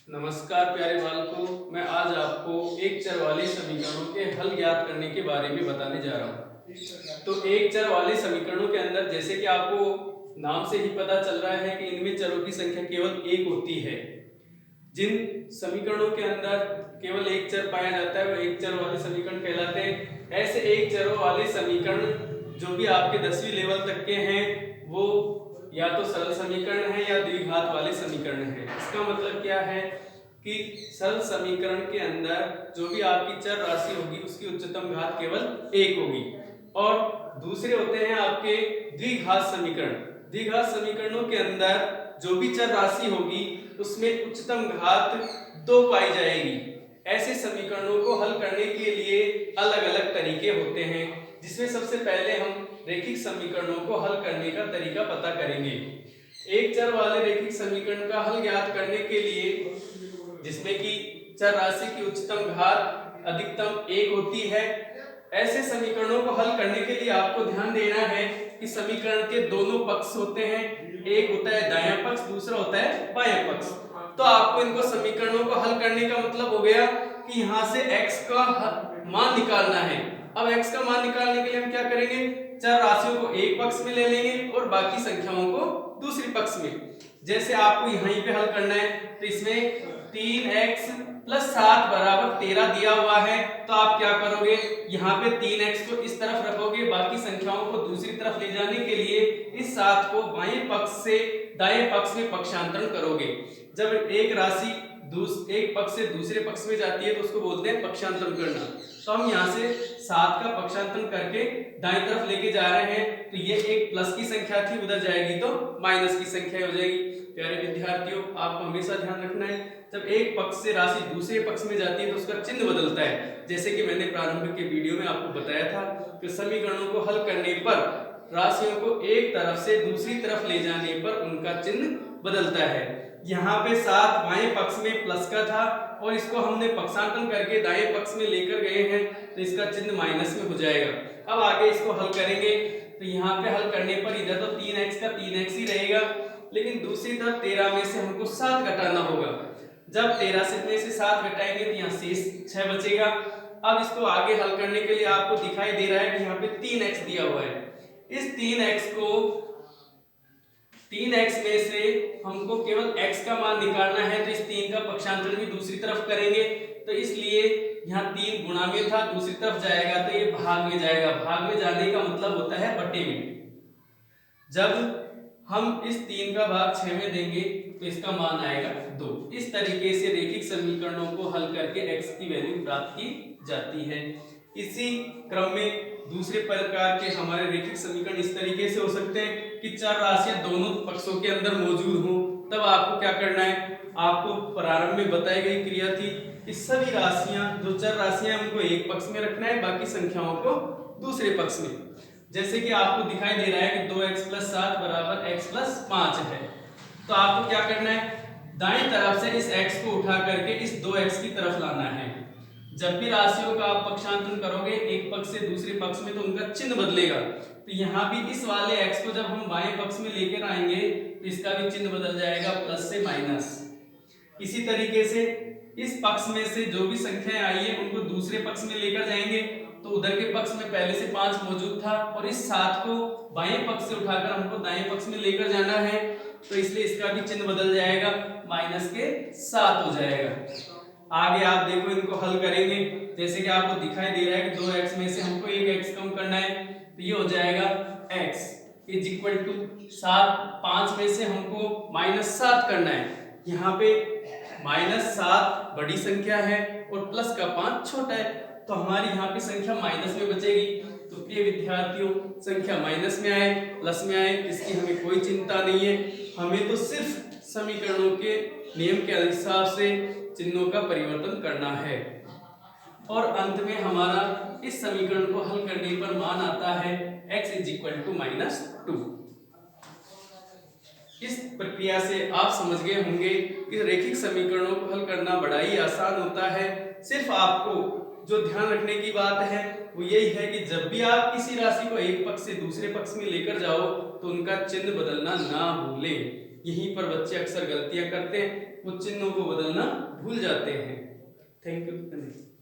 नमस्कार प्यारे बालकों, मैं आज आपको एक चर वाले समीकरणों के हल ज्ञात करने के बारे में बताने जा रहा हूँ। तो एक चर वाले समीकरणों के अंदर जैसे कि आपको नाम से ही पता चल रहा है कि इनमें चरों की संख्या केवल एक होती है। जिन समीकरणों के अंदर केवल एक चर पाया जाता है वो एक चर वाले समीकरण कहलाते हैं। ऐसे एक चरों वाले समीकरण जो भी आपके 10वीं लेवल तक के हैं वो या तो सरल समीकरण है या द्विघात वाले समीकरण है। इसका मतलब क्या है कि सरल समीकरण के अंदर जो भी आपकी चर राशि होगी उसकी उच्चतम घात केवल एक होगी और दूसरे होते हैं आपके द्विघात समीकरण। द्विघात समीकरणों के अंदर जो भी चर राशि होगी उसमें उच्चतम घात 2 पाई जाएगी। ऐसे समीकरणों को हल करने के लिए अलग अलग तरीके होते हैं, जिसमें सबसे पहले हम रेखिक समीकरणों को हल करने का तरीका पता करेंगे। एक चर वाले रेखिक समीकरण का हल ज्ञात करने के लिए जिसमें कि चर राशि की उच्चतम घात अधिकतम 1 होती है, ऐसे समीकरणों को हल करने के लिए आपको ध्यान देना है कि समीकरण के दोनों पक्ष होते हैं। एक होता है दायां पक्ष, दूसरा होता है बायां पक्ष। तो आपको इनको समीकरणों को हल करने का मतलब हो गया कि यहाँ से x का मान निकालना है। अब x का मान निकालने के लिए हम क्या करेंगे, चर राशियों को एक पक्ष में ले लेंगे और बाकी संख्याओं को दूसरी पक्ष में। जैसे आपको यहीं पे हल करना है तो इसमें 3x + 7 = 13 दिया हुआ है। तो आप क्या करोगे, यहाँ पे 3x को इस तरफ रखोगे, बाकी संख्याओं को दूसरी तरफ ले जाने के लिए इस 7 को बाएं पक्ष से दाएं पक्ष में पक्षांतरण करोगे। जब एक राशि एक पक्ष से दूसरे पक्ष में जाती है तो उसको बोलते हैं पक्षांतरण करना। तो हम यहाँ से 7 का पक्षांतरण करके दाएं तरफ लेके जा रहे हैं, तो ये एक प्लस की संख्या थी, उधर जाएगी तो माइनस की संख्या हो जाएगी। प्यारे विद्यार्थियों, आपको हमेशा ध्यान रखना है जब एक पक्ष से राशि दूसरे पक्ष में जाती है तो उसका चिन्ह बदलता है। जैसे कि मैंने प्रारंभ के वीडियो में आपको बताया था कि समीकरणों को हल करने पर राशियों को एक तरफ से दूसरी तरफ ले जाने पर उनका चिन्ह बदलता है। यहाँ पे 7 बाएं पक्ष में प्लस का था और इसको हमने पक्षांतरण करके दाएं पक्ष में लेकर गए हैं तो इसका चिन्ह माइनस में हो जाएगा। अब आगे इसको हल करेंगे तो यहाँ पे हल करने पर इधर तो 3x का 3x ही रहेगा, लेकिन दूसरी तरफ 13 में से हमको 7 घटाना होगा। जब 13 में से 7 घटाएंगे तो यहाँ शेष 6 बचेगा। अब इसको आगे हल करने के लिए आपको दिखाई दे रहा है कि यहाँ पे 3x दिया हुआ है। इस 3x में से हमको केवल x का मान निकालना है, तो इस 3 का पक्षांतरण भी दूसरी तरफ करेंगे। तो इसलिए यहाँ 3 गुणा में था, दूसरी तरफ जाएगा तो ये भाग में जाएगा। भाग में जाने का मतलब होता है बटे में। जब हम इस 3 का भाग 6 में देंगे तो इसका मान आएगा 2। इस तरीके से रेखिक समीकरणों को हल करके x की वैल्यू प्राप्त की जाती है। इसी क्रम में दूसरे प्रकार के हमारे रेखिक समीकरण इस तरीके से हो सकते हैं कि चर राशियां दोनों पक्षों के अंदर मौजूद हो। तब आपको क्या करना है, आपको प्रारंभ में बताई गई क्रिया थी कि सभी राशियां जो चर राशियां उनको एक पक्ष में रखना है, बाकी संख्याओं को दूसरे पक्ष में। जैसे कि आपको दिखाई दे रहा है कि 2x + 7 = x + 5 है। तो आपको क्या करना है, दाएं तरफ से इस x को उठा करके इस 2x की तरफ लाना है। जब भी राशियों का आप पक्षांतरण करोगे एक पक्ष से दूसरे पक्ष में तो उनका चिन्ह बदलेगा। तो यहाँ भी इस वाले x को जब हम बाएं पक्ष में लेकर आएंगे तो इसका भी चिन्ह बदल जाएगा, प्लस से माइनस। इसी तरीके से इस पक्ष में से जो भी संख्याएं आई है उनको दूसरे पक्ष में लेकर जाएंगे। तो उधर के पक्ष में पहले से 5 मौजूद था और इस 7 को बाएं पक्ष से उठाकर हमको दाएं पक्ष में लेकर जाना है, तो इसलिए इसका भी चिन्ह बदल जाएगा, माइनस के 7 हो जाएगा। आगे आप देखो इनको हल करेंगे, जैसे कि आपको दिखाई दे रहा है कि 2x में से हमको एक x कम करना है, तो ये हो जाएगा x = 7। 5 में से हमको -7 करना है। यहाँ पे -7 बड़ी संख्या है और प्लस का 5 छोटा है, तो हमारी यहाँ पे संख्या माइनस में बचेगी। तो प्रिय विद्यार्थियों, संख्या माइनस में आए प्लस में आए इसकी हमें कोई चिंता नहीं है, हमें तो सिर्फ समीकरणों के नियम के हिसाब से चिन्हों का परिवर्तन करना है। और अंत में हमारा इस समीकरण को हल करने पर मान आता है x = -2। इस प्रक्रिया से आप समझ गए होंगे कि रेखिक समीकरणों को हल करना बड़ा ही आसान होता है। सिर्फ आपको जो ध्यान रखने की बात है वो यही है कि जब भी आप किसी राशि को एक पक्ष से दूसरे पक्ष में लेकर जाओ तो उनका चिन्ह बदलना ना भूलें। यहीं पर बच्चे अक्सर गलतियां करते हैं, कुछ चिन्हों को बदलना भूल जाते हैं। Thank you.